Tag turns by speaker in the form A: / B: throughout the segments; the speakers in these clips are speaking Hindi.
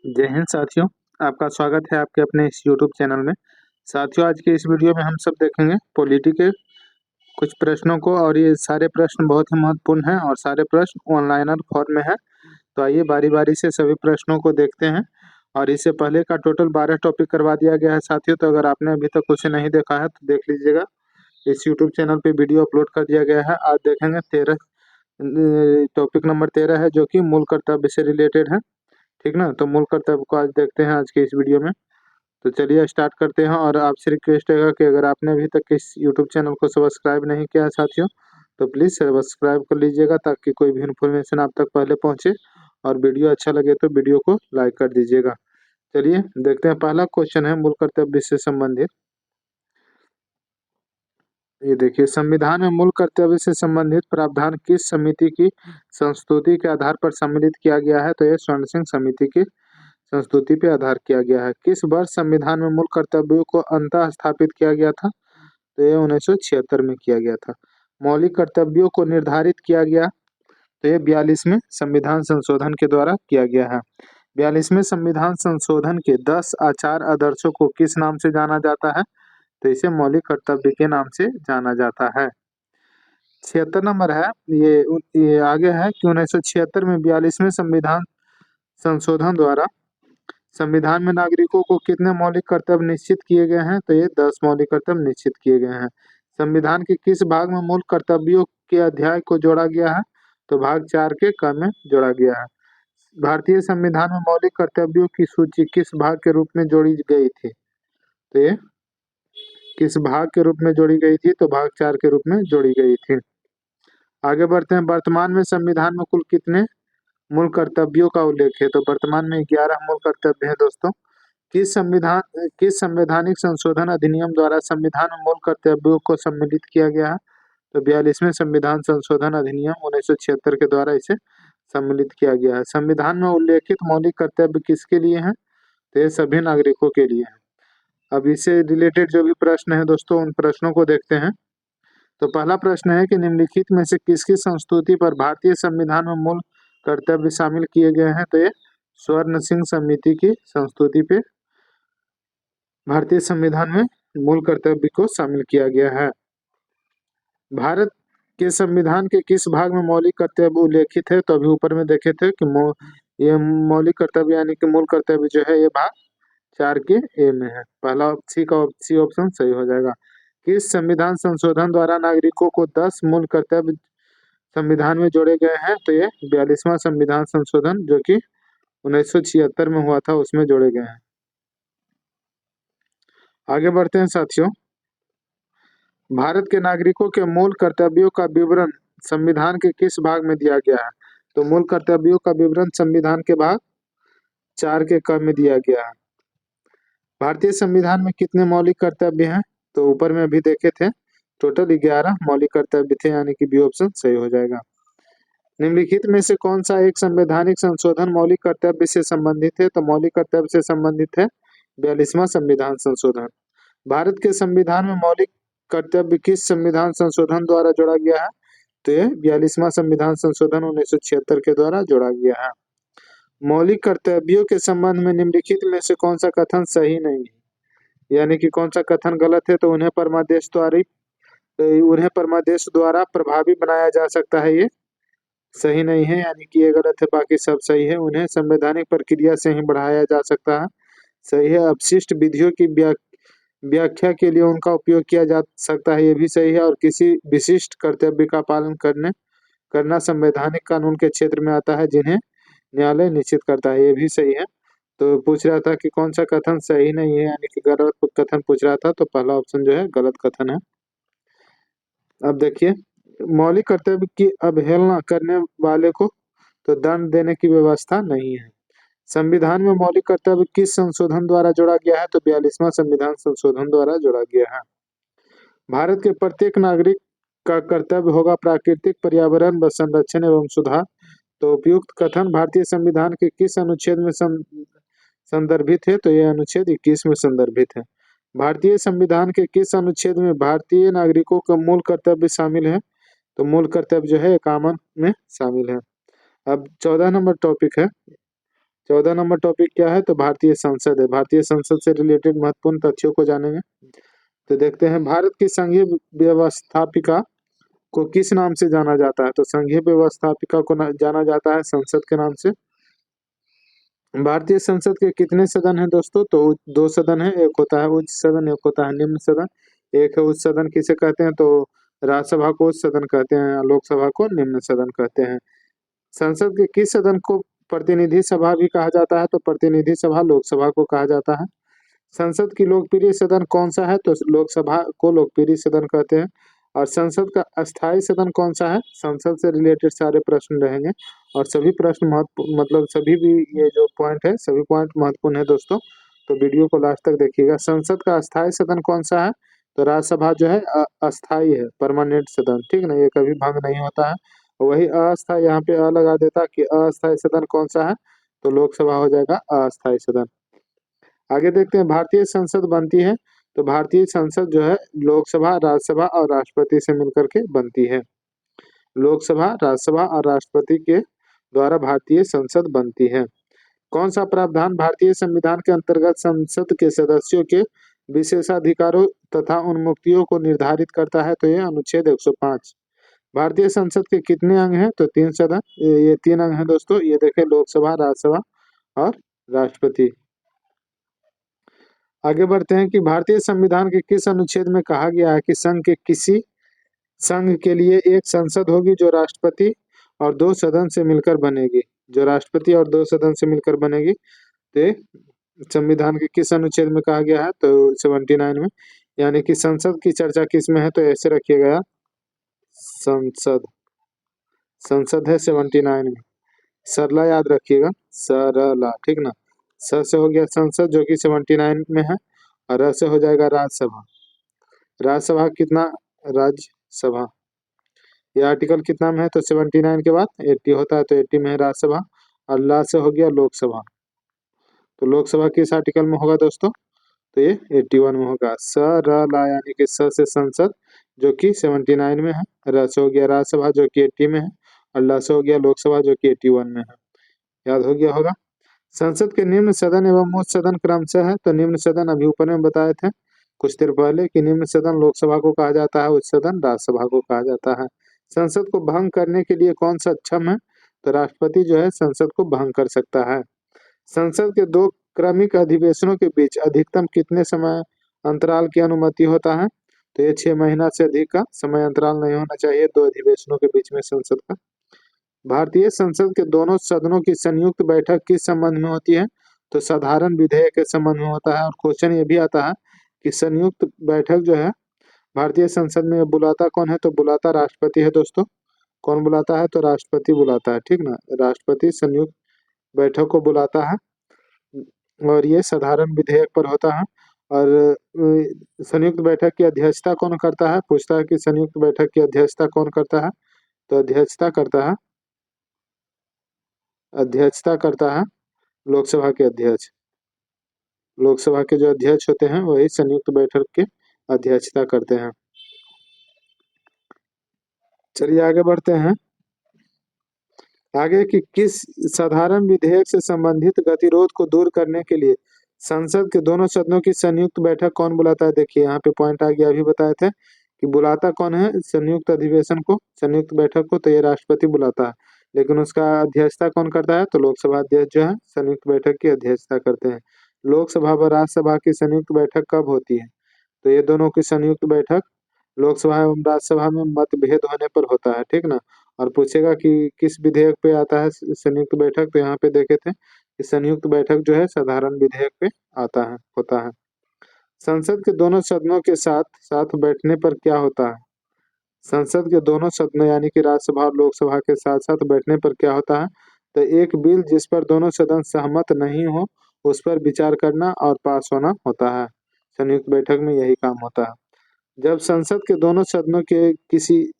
A: जय हिंद साथियों। आपका स्वागत है आपके अपने इस यूट्यूब चैनल में। साथियों, आज के इस वीडियो में हम सब देखेंगे पॉलिटी के कुछ प्रश्नों को, और ये सारे प्रश्न बहुत ही महत्वपूर्ण हैं और सारे प्रश्न ऑनलाइनर फॉर्म में है। तो आइए बारी बारी से सभी प्रश्नों को देखते हैं। और इससे पहले का टोटल 12 टॉपिक करवा दिया गया है साथियों, तो अगर आपने अभी तक उसे नहीं देखा है तो देख लीजिएगा। इस यूट्यूब चैनल पे वीडियो अपलोड कर दिया गया है। आज देखेंगे 13 टॉपिक नंबर 13 है, जो कि मूल कर्तव्य से रिलेटेड है। ठीक ना, तो मूल कर्तव्य को आज देखते हैं आज के इस वीडियो में। तो चलिए स्टार्ट करते हैं। और आपसे रिक्वेस्ट है कि अगर आपने अभी तक इस यूट्यूब चैनल को सब्सक्राइब नहीं किया है साथियों, तो प्लीज़ सब्सक्राइब कर लीजिएगा ताकि कोई भी इन्फॉर्मेशन आप तक पहले पहुंचे। और वीडियो अच्छा लगे तो वीडियो को लाइक कर दीजिएगा। चलिए देखते हैं। पहला क्वेश्चन है मूल कर्तव्य से संबंधित। ये देखिए, संविधान में मूल कर्तव्य से संबंधित प्रावधान किस समिति की संस्तुति के आधार पर सम्मिलित किया गया है? तो ये स्वर्ण सिंह समिति की संस्तुति पे आधार किया गया है। किस वर्ष संविधान में मूल कर्तव्यों को अंतः स्थापित किया गया था? तो ये 1976 में किया गया था। मौलिक कर्तव्यों को निर्धारित किया गया, तो ये 42वें संविधान संशोधन के द्वारा किया गया है। 42वें संविधान संशोधन के 10 आचार आदर्शों को किस नाम से जाना जाता है? तो इसे मौलिक कर्तव्य के नाम से जाना जाता है। 76 नंबर है। ये आगे है कि 1976 में 42वें संविधान संशोधन द्वारा संविधान में नागरिकों को कितने मौलिक कर्तव्य निश्चित किए गए हैं? तो ये 10 मौलिक कर्तव्य निश्चित किए गए हैं। संविधान के किस भाग में मूल कर्तव्यों के अध्याय को जोड़ा गया है? तो भाग 4 के क में जोड़ा गया है। भारतीय संविधान में मौलिक कर्तव्यों की सूची किस भाग के रूप में जोड़ी गई थी? तो ये किस भाग के रूप में जोड़ी गई थी? तो भाग 4 के रूप में जोड़ी गई थी। आगे बढ़ते हैं। वर्तमान में संविधान में कुल कितने मूल कर्तव्यों का उल्लेख है? तो वर्तमान में 11 मूल कर्तव्य है दोस्तों। किस संवैधानिक संशोधन अधिनियम द्वारा संविधान में मूल कर्तव्यों को सम्मिलित किया गया है? तो 42वें संविधान संशोधन अधिनियम 1976 के द्वारा इसे सम्मिलित किया गया है। संविधान में उल्लेखित मौलिक कर्तव्य किसके लिए हैं? तो ये सभी नागरिकों के लिए है। अब इससे रिलेटेड जो भी प्रश्न है दोस्तों, उन प्रश्नों को देखते हैं। तो पहला प्रश्न है कि निम्नलिखित में से किसकी संस्तुति पर भारतीय संविधान में मूल कर्तव्य शामिल किए गए हैं? तो ये स्वर्ण सिंह समिति की संस्तुति पे भारतीय संविधान में मूल कर्तव्य को शामिल किया गया है। भारत के संविधान के किस भाग में मौलिक कर्तव्य उल्लेखित है? तो अभी ऊपर में देखे थे कि ये मौलिक कर्तव्य यानी कि मूल कर्तव्य जो है ये भाग 4 के ए में है। पहला सी ऑप्शन सही हो जाएगा। किस संविधान संशोधन द्वारा नागरिकों को 10 मूल कर्तव्य संविधान में जोड़े गए हैं? तो ये 42वां संविधान संशोधन जो कि 1976 में हुआ था उसमें जोड़े गए हैं। आगे बढ़ते हैं साथियों। भारत के नागरिकों के मूल कर्तव्यों का विवरण संविधान के किस भाग में दिया गया है? तो मूल कर्तव्यों का विवरण संविधान के भाग 4 के क में दिया गया है। भारतीय संविधान में कितने मौलिक कर्तव्य हैं? तो ऊपर में अभी देखे थे टोटल 11 मौलिक कर्तव्य थे, यानी कि बी ऑप्शन सही हो जाएगा। निम्नलिखित में से कौन सा एक संवैधानिक संशोधन मौलिक कर्तव्य से संबंधित है? तो मौलिक कर्तव्य से संबंधित है 42वां संविधान संशोधन। भारत के संविधान में मौलिक कर्तव्य किस संविधान संशोधन द्वारा जोड़ा गया है? तो ये 42वां संविधान संशोधन 1976 के द्वारा जोड़ा गया है। मौलिक कर्तव्यों के संबंध में निम्नलिखित में से कौन सा कथन सही नहीं है, यानी कि कौन सा कथन गलत है? तो उन्हें परमादेश द्वारा प्रभावी बनाया जा सकता है, ये सही नहीं है, यानी कि ये गलत है। बाकी सब सही है। उन्हें संवैधानिक प्रक्रिया से ही बढ़ाया जा सकता है, सही है। अपशिष्ट विधियों की व्याख्या के लिए उनका उपयोग किया जा सकता है, ये भी सही है। और किसी विशिष्ट कर्तव्य का पालन करना संवैधानिक कानून के क्षेत्र में आता है, जिन्हें न्यायालय निश्चित करता है, ये भी सही है। तो पूछ रहा था कि कौन सा कथन सही नहीं है, यानी कि गलत कथन पूछ रहा था, तो पहला ऑप्शन जो है गलत कथन है। अब देखिए, मौलिक कर्तव्य की अवहेलना करने वाले को तो दंड देने की व्यवस्था नहीं है। संविधान में मौलिक कर्तव्य किस संशोधन द्वारा जोड़ा गया है? तो 42वां संविधान संशोधन द्वारा जोड़ा गया है। भारत के प्रत्येक नागरिक का कर्तव्य होगा प्राकृतिक पर्यावरण व संरक्षण एवं सुधार। तो उपयुक्त कथन भारतीय संविधान के किस अनुच्छेद में संदर्भित है? तो यह अनुच्छेद 21 में संदर्भित है। भारतीय संविधान के किस अनुच्छेद में भारतीय नागरिकों का मूल कर्तव्य शामिल है? तो मूल कर्तव्य जो है 51 में शामिल है। अब 14 नंबर टॉपिक है 14 नंबर टॉपिक क्या है, तो भारतीय संसद है। भारतीय संसद से रिलेटेड महत्वपूर्ण तथ्यों को जानेंगे। तो देखते हैं, भारत की संघीय व्यवस्थापिका को किस नाम से जाना जाता है, तो संघीय व्यवस्थापिका को जाना जाता है संसद के नाम से। भारतीय संसद के कितने सदन हैं दोस्तों, तो दो सदन है, एक होता है उच्च सदन, एक होता है निम्न सदन। एक है उच्च सदन, किसे कहते हैं, तो राज्यसभा को उच्च सदन कहते हैं, लोकसभा को निम्न सदन कहते हैं। संसद के किस सदन को प्रतिनिधि सभा भी कहा जाता है, तो प्रतिनिधि सभा लोकसभा को कहा जाता है। संसद की लोकप्रिय सदन कौन सा है, तो लोकसभा को लोकप्रिय सदन कहते हैं। और संसद का अस्थायी सदन कौन सा है, संसद से रिलेटेड सारे प्रश्न रहेंगे और सभी प्रश्न मतलब सभी भी ये जो पॉइंट है सभी पॉइंट महत्वपूर्ण है दोस्तों, तो वीडियो को लास्ट तक देखिएगा। संसद का अस्थायी सदन कौन सा है, तो राज्यसभा जो है अस्थायी है, परमानेंट सदन, ठीक ना, ये कभी भंग नहीं होता है। वही अस्थायी यहाँ पे लगा देता कि अस्थायी सदन कौन सा है, तो लोकसभा हो जाएगा अस्थायी सदन। आगे देखते हैं, भारतीय संसद बनती है, तो भारतीय संसद जो है लोकसभा, राज्यसभा और राष्ट्रपति से मिलकर के बनती है। लोकसभा, राज्यसभा और राष्ट्रपति के द्वारा भारतीय संसद बनती है। कौन सा प्रावधान भारतीय संविधान के अंतर्गत संसद के सदस्यों के विशेषाधिकारों तथा उन्मुक्तियों को निर्धारित करता है, तो ये अनुच्छेद 105। भारतीय संसद के कितने अंग हैं, तो 3 सदन, ये 3 अंग हैं दोस्तों, ये देखें, लोकसभा, राज्यसभा और राष्ट्रपति। आगे बढ़ते हैं कि भारतीय संविधान के किस अनुच्छेद में कहा गया है कि संघ के लिए एक संसद होगी जो राष्ट्रपति और 2 सदन से मिलकर बनेगी, जो राष्ट्रपति और 2 सदन से मिलकर बनेगी। तो संविधान के किस अनुच्छेद में कहा गया है, तो 79 में। यानी कि संसद की चर्चा किस में है, तो ऐसे रखिएगा, संसद, संसद है 79 में। सरला याद रखिएगा, सरला, ठीक ना। स से हो गया संसद जो कि 79 में है, और र से हो जाएगा राज्यसभा। राज्यसभा कितना, राज्यसभा, ये आर्टिकल कितना में है, तो 79 के बाद 80 होता है, तो 80 में है राज्यसभा। और ला से हो गया लोकसभा, तो लोकसभा किस आर्टिकल में होगा दोस्तों, तो ये 81 में होगा। स र ला यानी कि स से संसद जो कि 79 में है, र से हो गया राज्यसभा जो कि 80 में है, और ला से हो गया लोकसभा जो कि 81 में है। याद हो गया होगा। संसद के निम्न सदन एवं उच्च सदन क्रमशः है, तो निम्न सदन अभी ऊपर में बताए थे कुछ देर पहले कि निम्न सदन लोकसभा को कहा जाता है, उच्च सदन राज्यसभा को कहा जाता है। संसद को भंग करने के लिए कौन सा क्षम है, तो राष्ट्रपति जो है संसद को भंग कर सकता है। संसद के 2 क्रमिक अधिवेशनों के बीच अधिकतम कितने समय अंतराल की अनुमति होता है, तो ये 6 महीना से अधिक का समय अंतराल नहीं होना चाहिए 2 अधिवेशनों के बीच में संसद का। भारतीय संसद के दोनों सदनों की संयुक्त बैठक किस संबंध में होती है, तो साधारण विधेयक के संबंध में होता है। और क्वेश्चन ये भी आता है कि संयुक्त बैठक जो है भारतीय संसद में बुलाता कौन है, तो बुलाता राष्ट्रपति है दोस्तों। कौन बुलाता है, तो राष्ट्रपति बुलाता है, ठीक ना, राष्ट्रपति संयुक्त बैठक को बुलाता है, और ये साधारण विधेयक पर होता है। और संयुक्त बैठक की अध्यक्षता कौन करता है, पूछता है कि संयुक्त बैठक की अध्यक्षता कौन करता है, तो अध्यक्षता करता है लोकसभा के अध्यक्ष। लोकसभा के जो अध्यक्ष होते हैं वही संयुक्त बैठक के अध्यक्षता करते हैं। चलिए आगे बढ़ते हैं। आगे कि किस साधारण विधेयक से संबंधित गतिरोध को दूर करने के लिए संसद के दोनों सदनों की संयुक्त बैठक कौन बुलाता है, देखिए यहाँ पे पॉइंट आ गया, अभी बताए थे कि बुलाता कौन है संयुक्त अधिवेशन को, संयुक्त बैठक को, तो ये राष्ट्रपति बुलाता है। लेकिन उसका अध्यक्षता कौन करता है, तो लोकसभा अध्यक्ष जो है संयुक्त बैठक की अध्यक्षता करते हैं। लोकसभा व राज्यसभा की संयुक्त बैठक कब होती है, तो ये दोनों की संयुक्त बैठक लोकसभा एवं राज्यसभा में मतभेद होने पर होता है, ठीक ना। और पूछेगा कि किस विधेयक पे आता है संयुक्त बैठक, तो यहाँ पे देखे थे कि संयुक्त बैठक जो है साधारण विधेयक पे आता है, होता है। संसद के दोनों सदनों के साथ साथ बैठने पर क्या होता है, संसद के दोनों सदनों यानी कि राज्यसभा और लोकसभा के साथ साथ बैठने पर क्या होता है, तो एक बिल जिस पर दोनों सदन सहमत नहीं हो उस पर विचार करना और पास होना होता है। संयुक्त बैठक में यही काम होता है। जब संसद के दोनों सदनों के किसी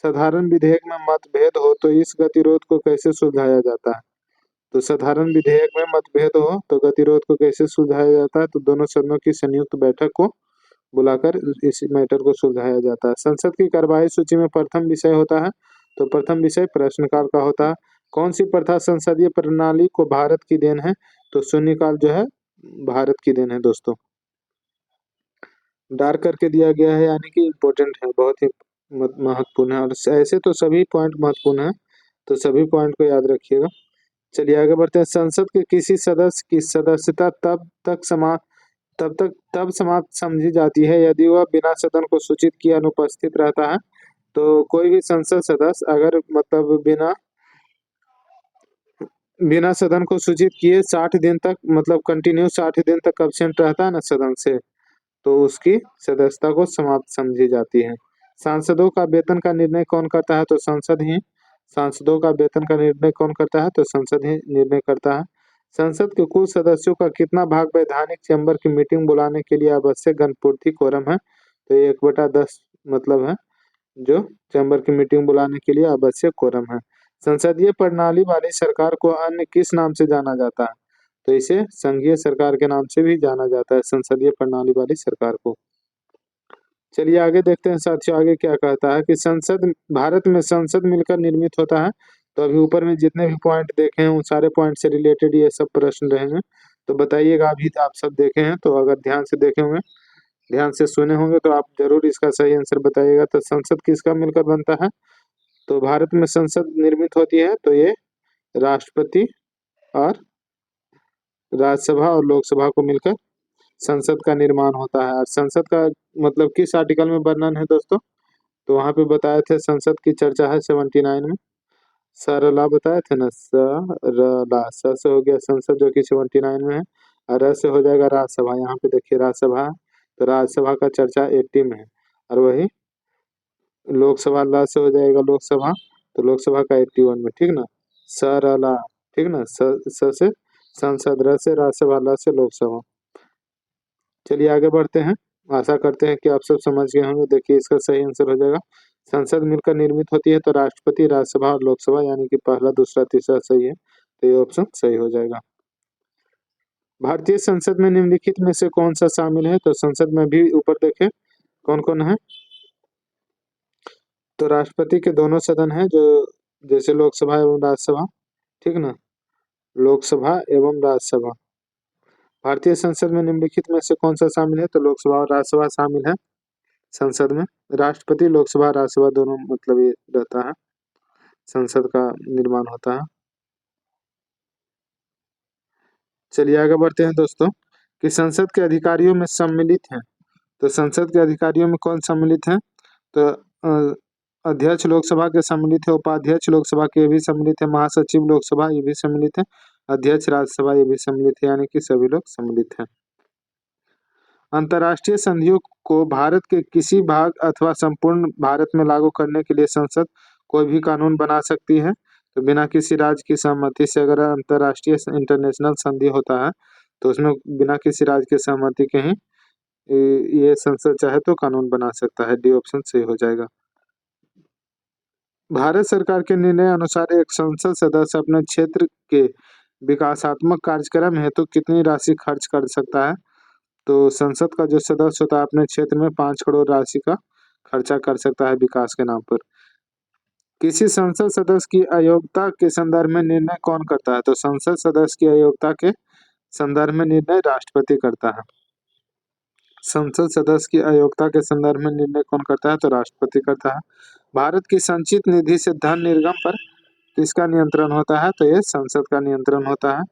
A: साधारण विधेयक में मतभेद हो तो इस गतिरोध को कैसे सुलझाया जाता है, तो साधारण विधेयक में मतभेद हो तो गतिरोध को कैसे सुलझाया जाता है, तो दोनों सदनों की संयुक्त बैठक को बुलाकर इस मैटर को सुलझाया जाता है। संसद की कार्यवाही सूची में प्रथम विषय होता है, तो प्रथम विषय प्रश्नकाल का होता है। कौन सी प्रथा संसदीय प्रणाली को भारत की देन है? तो शून्यकाल जो है भारत की देन है दोस्तों। डार्क करके दिया गया है यानी कि इम्पोर्टेंट है, बहुत ही महत्वपूर्ण है। और ऐसे तो सभी पॉइंट महत्वपूर्ण है, तो सभी पॉइंट को याद रखिएगा। चलिए आगे बढ़ते हैं। संसद के किसी सदस्य की सदस्यता तब समाप्त समझी जाती है यदि वह बिना सदन को सूचित किए अनुपस्थित रहता है। तो कोई भी संसद सदस्य अगर मतलब बिना सदन को सूचित किए 60 दिन तक मतलब कंटिन्यू 60 दिन तक अब्सेंट रहता है ना सदन से, तो उसकी सदस्यता को समाप्त समझी जाती है। सांसदों का वेतन का निर्णय कौन करता है? तो संसद ही। सांसदों का वेतन का निर्णय कौन करता है? तो संसद ही निर्णय करता है। संसद के कुल सदस्यों का कितना भाग वैधानिक चैम्बर की मीटिंग बुलाने के लिए आवश्यक गणपूर्ति कोरम है? तो ये 1/10 मतलब है, जो चैम्बर की मीटिंग बुलाने के लिए आवश्यक कोरम है। संसदीय प्रणाली वाली सरकार को अन्य किस नाम से जाना जाता है? तो इसे संघीय सरकार के नाम से भी जाना जाता है, संसदीय प्रणाली वाली सरकार को। चलिए आगे देखते हैं साथियों, आगे क्या कहता है कि संसद भारत में संसद मिलकर निर्मित होता है। तो अभी ऊपर में जितने भी पॉइंट देखे हैं उन सारे पॉइंट से रिलेटेड ये सब प्रश्न रहेंगे, तो बताइएगा। अभी आप सब देखे हैं तो अगर ध्यान से देखे होंगे, ध्यान से सुने होंगे तो आप जरूर इसका सही आंसर बताइएगा। तो संसद किसका मिलकर बनता है? तो भारत में संसद निर्मित होती है तो ये राष्ट्रपति और राज्यसभा और लोकसभा को मिलकर संसद का निर्माण होता है। और संसद का मतलब किस आर्टिकल में वर्णन है दोस्तों? तो वहां पे बताए थे संसद की चर्चा है 79 में। सरला बताए थे ना, सरला। स से हो गया संसद जो कि 79 में है, और र से हो जाएगा राज्यसभा। यहाँ पे देखिए राज्यसभा, तो राज्यसभा का चर्चा 80 में है। और वही लोकसभा ला से हो जाएगा लोकसभा, तो लोकसभा का 81 में, ठीक ना। सरला, ठीक ना। स से संसद, र से राज्यसभा, ला से लोकसभा। चलिए आगे बढ़ते हैं। आशा करते हैं कि आप सब समझ गए होंगे। देखिए इसका सही आंसर हो जाएगा, संसद मिलकर निर्मित होती है तो राष्ट्रपति, राज्यसभा और लोकसभा, यानी कि पहला, दूसरा, तीसरा सही है, तो ये ऑप्शन सही हो जाएगा। भारतीय संसद में निम्नलिखित में से कौन सा शामिल है? तो संसद में भी ऊपर देखें कौन कौन है। तो राष्ट्रपति के दोनों सदन है, जो जैसे लोकसभा एवं राज्यसभा, ठीक ना, लोकसभा एवं राज्यसभा। भारतीय संसद में निम्नलिखित में से कौन सा शामिल है? तो लोकसभा और राज्यसभा शामिल है संसद में। राष्ट्रपति, लोकसभा, राज्यसभा दोनों मतलब ये रहता है, संसद का निर्माण होता है। चलिए आगे बढ़ते हैं दोस्तों, कि संसद के अधिकारियों में सम्मिलित हैं। तो संसद के अधिकारियों में कौन सम्मिलित है? तो अध्यक्ष लोकसभा के सम्मिलित है, उपाध्यक्ष लोकसभा के भी सम्मिलित है, महासचिव लोकसभा ये भी सम्मिलित है, अध्यक्ष राज्यसभा ये भी सम्मिलित है, यानी कि सभी लोग सम्मिलित हैं। अंतर्राष्ट्रीय संधियों को भारत के किसी भाग अथवा संपूर्ण भारत में लागू करने के लिए संसद कोई भी कानून बना सकती है। तो बिना किसी राज्य की सहमति से अगर अंतर्राष्ट्रीय इंटरनेशनल संधि होता है तो उसमें बिना किसी राज्य की सहमति के ही ये संसद चाहे तो कानून बना सकता है। डी ऑप्शन सही हो जाएगा। भारत सरकार के निर्णय अनुसार एक संसद सदस्य अपने क्षेत्र के विकासात्मक कार्यक्रम हेतु कितनी राशि खर्च कर सकता है? तो संसद का जो सदस्य होता है अपने क्षेत्र में 5 करोड़ राशि का खर्चा कर सकता है विकास के नाम पर। किसी संसद सदस्य की अयोग्यता के संदर्भ में निर्णय कौन करता है? तो संसद सदस्य की अयोग्यता के संदर्भ में निर्णय राष्ट्रपति करता है। संसद सदस्य की अयोग्यता के संदर्भ में निर्णय कौन करता है? तो राष्ट्रपति करता है। भारत की संचित निधि से धन निर्गम पर किसका नियंत्रण होता है? तो ये संसद का नियंत्रण होता है।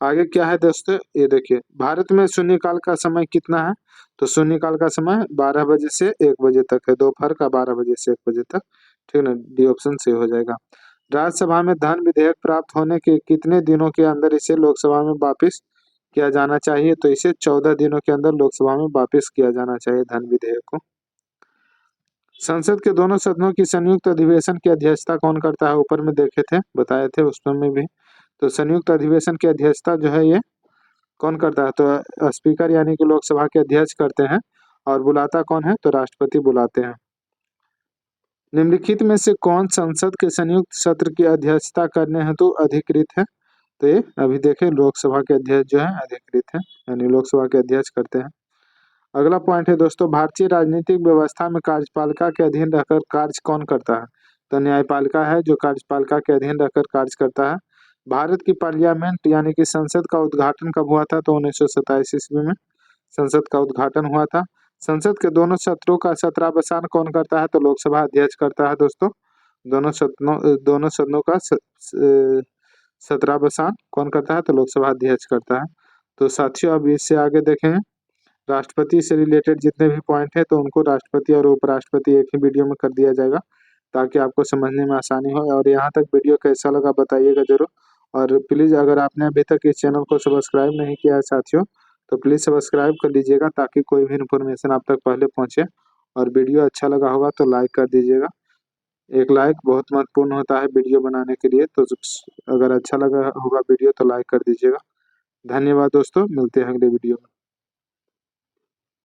A: आगे क्या है दोस्तों, ये देखिए, भारत में शून्यकाल का समय कितना है? तो शून्यकाल का समय 12 बजे से 1 बजे तक है, दोपहर का 12 बजे से 1 बजे तक, ठीक है ना। डी ऑप्शन से हो जाएगा। राज्यसभा में धन विधेयक प्राप्त होने के कितने दिनों के अंदर इसे लोकसभा में वापिस किया जाना चाहिए? तो इसे 14 दिनों के अंदर लोकसभा में वापिस किया जाना चाहिए धन विधेयक को। संसद के दोनों सदनों की संयुक्त अधिवेशन की अध्यक्षता कौन करता है? ऊपर में देखे थे, बताए थे उसमें भी। तो संयुक्त अधिवेशन की अध्यक्षता जो है ये कौन करता है? तो स्पीकर यानी कि लोकसभा के अध्यक्ष करते हैं। और बुलाता कौन है? तो राष्ट्रपति बुलाते हैं। निम्नलिखित में से कौन संसद के संयुक्त सत्र की अध्यक्षता करने हेतु अधिकृत है? तो ये अभी देखें, लोकसभा के अध्यक्ष जो है अधिकृत है, यानी लोकसभा के अध्यक्ष करते हैं। अगला पॉइंट है दोस्तों, भारतीय राजनीतिक व्यवस्था में कार्यपालिका के अधीन रहकर कार्य कौन करता है? तो न्यायपालिका है जो कार्यपालिका के अधीन रहकर कार्य करता है। भारत की पार्लियामेंट यानी कि संसद का उद्घाटन कब हुआ था? तो 1927 ईस्वी में संसद का उद्घाटन हुआ था। संसद के दोनों सत्रों का सत्रावसान कौन करता है? तो लोकसभा अध्यक्ष करता है दोस्तों। दोनों सदनों का सत्रावसान कौन करता है? तो लोकसभा अध्यक्ष करता है। तो साथियों अब इससे आगे देखेंगे राष्ट्रपति से रिलेटेड जितने भी पॉइंट है तो उनको राष्ट्रपति और उपराष्ट्रपति एक ही वीडियो में कर दिया जाएगा ताकि आपको समझने में आसानी हो। और यहाँ तक वीडियो कैसा लगा बताइएगा जरूर। और प्लीज़ अगर आपने अभी तक इस चैनल को सब्सक्राइब नहीं किया है साथियों तो प्लीज़ सब्सक्राइब कर लीजिएगा ताकि कोई भी इन्फॉर्मेशन आप तक पहले पहुँचे। और वीडियो अच्छा लगा होगा तो लाइक कर दीजिएगा। एक लाइक बहुत महत्वपूर्ण होता है वीडियो बनाने के लिए। तो अगर अच्छा लगा होगा वीडियो तो लाइक कर दीजिएगा। धन्यवाद दोस्तों, मिलते हैं अगले वीडियो में।